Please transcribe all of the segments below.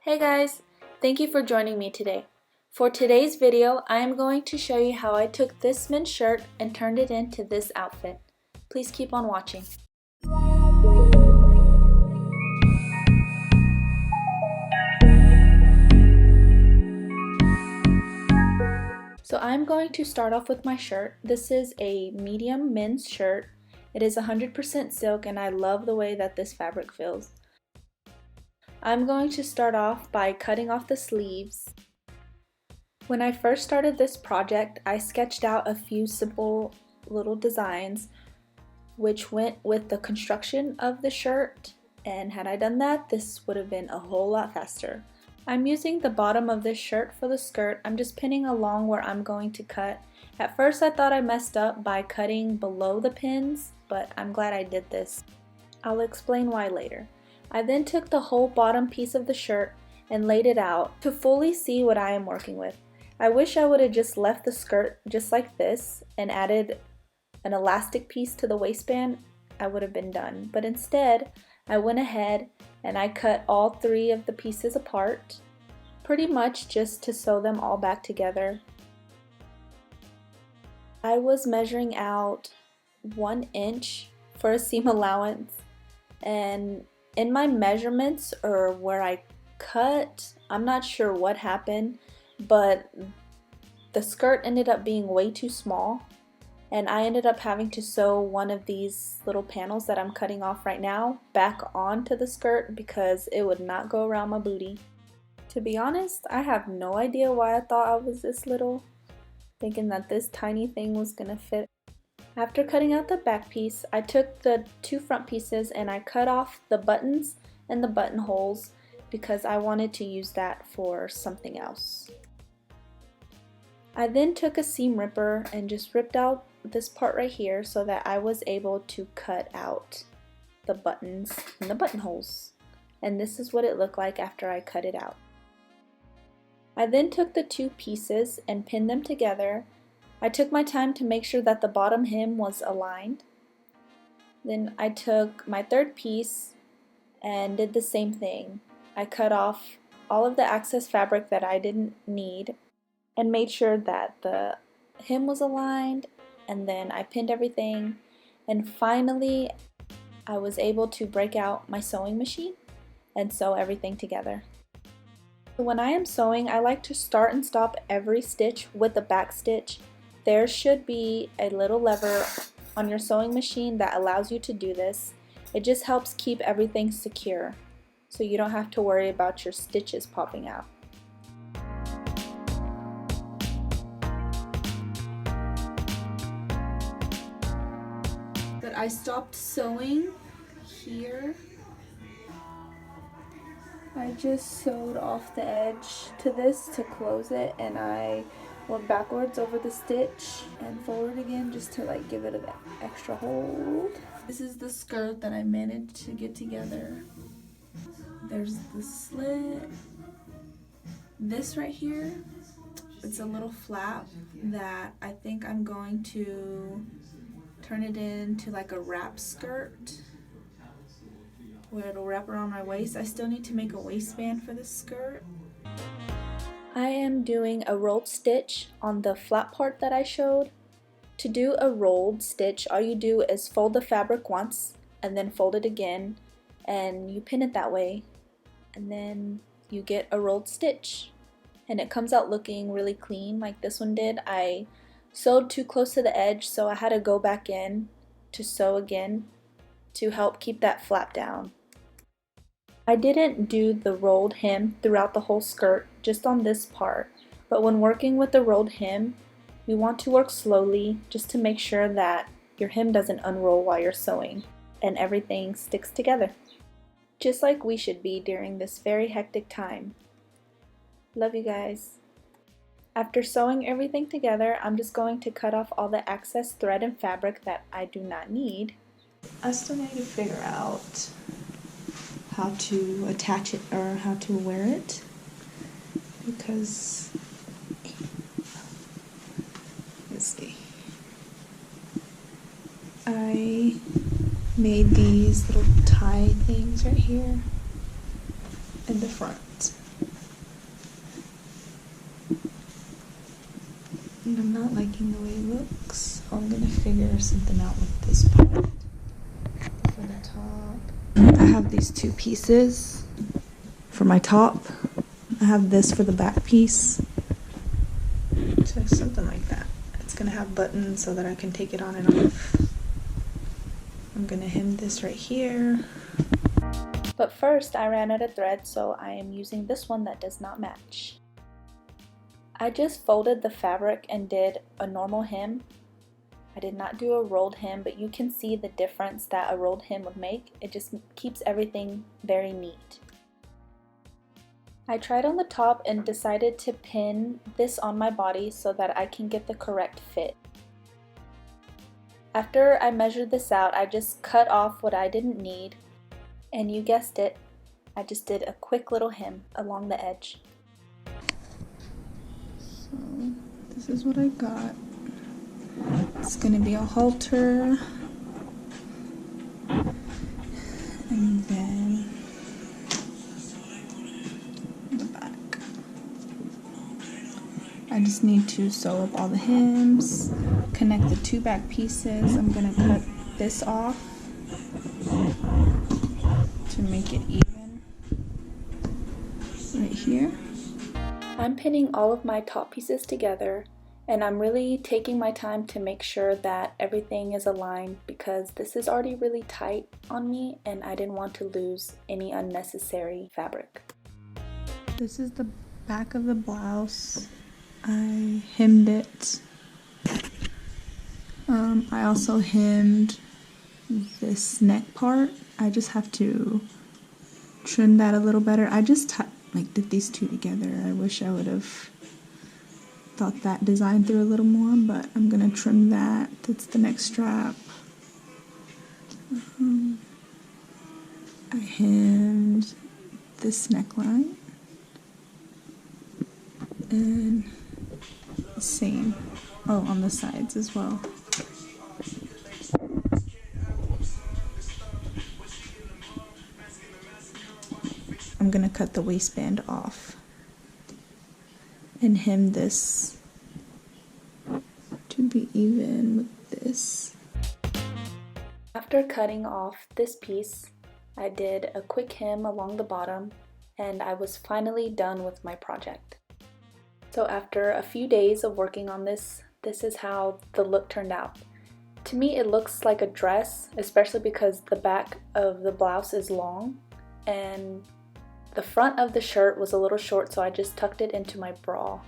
Hey guys, thank you for joining me today. For today's video, I am going to show you how I took this men's shirt and turned it into this outfit. Please keep on watching. So I'm going to start off with my shirt. This is a medium men's shirt. It is 100% silk and I love the way that this fabric feels. I'm going to start off by cutting off the sleeves. When I first started this project, I sketched out a few simple little designs which went with the construction of the shirt, and had I done that, this would have been a whole lot faster. I'm using the bottom of this shirt for the skirt. I'm just pinning along where I'm going to cut. At first I thought I messed up by cutting below the pins, but I'm glad I did this. I'll explain why later. I then took the whole bottom piece of the shirt and laid it out to fully see what I am working with. I wish I would have just left the skirt just like this and added an elastic piece to the waistband. I would have been done, but instead I went ahead and I cut all three of the pieces apart, pretty much just to sew them all back together. I was measuring out 1 inch for a seam allowance, and in my measurements, or where I cut, I'm not sure what happened, but the skirt ended up being way too small, and I ended up having to sew one of these little panels that I'm cutting off right now back onto the skirt because it would not go around my booty. To be honest, I have no idea why I thought I was this little, thinking that this tiny thing was gonna fit. After cutting out the back piece, I took the two front pieces and I cut off the buttons and the buttonholes because I wanted to use that for something else. I then took a seam ripper and just ripped out this part right here so that I was able to cut out the buttons and the buttonholes. And this is what it looked like after I cut it out. I then took the two pieces and pinned them together. I took my time to make sure that the bottom hem was aligned. Then I took my third piece and did the same thing. I cut off all of the excess fabric that I didn't need and made sure that the hem was aligned, and then I pinned everything, and finally I was able to break out my sewing machine and sew everything together. When I am sewing, I like to start and stop every stitch with the back stitch. There should be a little lever on your sewing machine that allows you to do this. It just helps keep everything secure so you don't have to worry about your stitches popping out. But I stopped sewing here. I just sewed off the edge to this to close it, and I went backwards over the stitch and forward again just to like give it an extra hold. This is the skirt that I managed to get together. There's the slit. This right here, it's a little flap that I think I'm going to turn it into like a wrap skirt where it'll wrap around my waist. I still need to make a waistband for this skirt. I am doing a rolled stitch on the flat part that I showed. To do a rolled stitch, all you do is fold the fabric once and then fold it again, and you pin it that way, and then you get a rolled stitch, and it comes out looking really clean like this one did. I sewed too close to the edge, so I had to go back in to sew again to help keep that flap down. I didn't do the rolled hem throughout the whole skirt, just on this part, but when working with the rolled hem, you want to work slowly just to make sure that your hem doesn't unroll while you're sewing and everything sticks together, just like we should be during this very hectic time. Love you guys. After sewing everything together, I'm just going to cut off all the excess thread and fabric that I do not need. I still need to figure out how to attach it or how to wear it, because let's see, I made these little tie things right here in the front. and I'm not liking the way it looks. So I'm gonna figure something out with this part. For the top, I have these two pieces for my top. I have this for the back piece. So something like that. It's gonna have buttons so that I can take it on and off. I'm gonna hem this right here. But first I ran out of thread, so I am using this one that does not match. I just folded the fabric and did a normal hem. I did not do a rolled hem, but you can see the difference that a rolled hem would make. It just keeps everything very neat. I tried on the top and decided to pin this on my body so that I can get the correct fit. After I measured this out, I just cut off what I didn't need, and you guessed it, I just did a quick little hem along the edge. So this is what I got. It's gonna be a halter, and then the back. I just need to sew up all the hems, connect the two back pieces. I'm gonna cut this off to make it even right here. I'm pinning all of my top pieces together, and I'm really taking my time to make sure that everything is aligned because this is already really tight on me and I didn't want to lose any unnecessary fabric. This is the back of the blouse. I hemmed it. I also hemmed this neck part. I just have to trim that a little better. I just did these two together. I wish I would have thought that design through a little more, but I'm gonna trim that. That's the neck strap. I hemmed this neckline, and same. Oh, on the sides as well. I'm gonna cut the waistband off and hem this to be even with this. After cutting off this piece, I did a quick hem along the bottom and I was finally done with my project. So after a few days of working on this, this is how the look turned out. To me it looks like a dress, especially because the back of the blouse is long and the front of the shirt was a little short, so I just tucked it into my bra.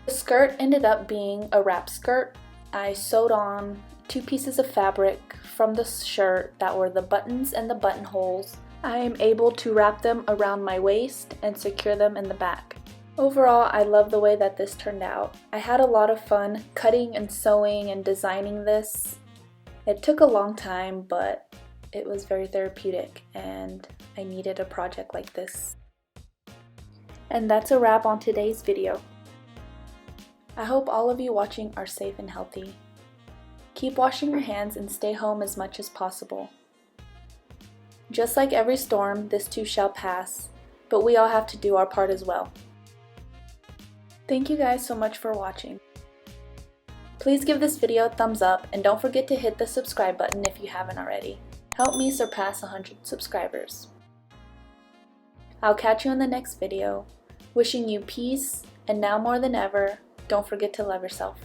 The skirt ended up being a wrap skirt. I sewed on two pieces of fabric from the shirt that were the buttons and the buttonholes. I am able to wrap them around my waist and secure them in the back. Overall, I love the way that this turned out. I had a lot of fun cutting and sewing and designing this. It took a long time, but it was very therapeutic and I needed a project like this. And that's a wrap on today's video. I hope all of you watching are safe and healthy. Keep washing your hands and stay home as much as possible. Just like every storm, this too shall pass, but we all have to do our part as well. Thank you guys so much for watching. Please give this video a thumbs up and don't forget to hit the subscribe button if you haven't already. Help me surpass 100 subscribers. I'll catch you in the next video. Wishing you peace, and now more than ever, don't forget to love yourself.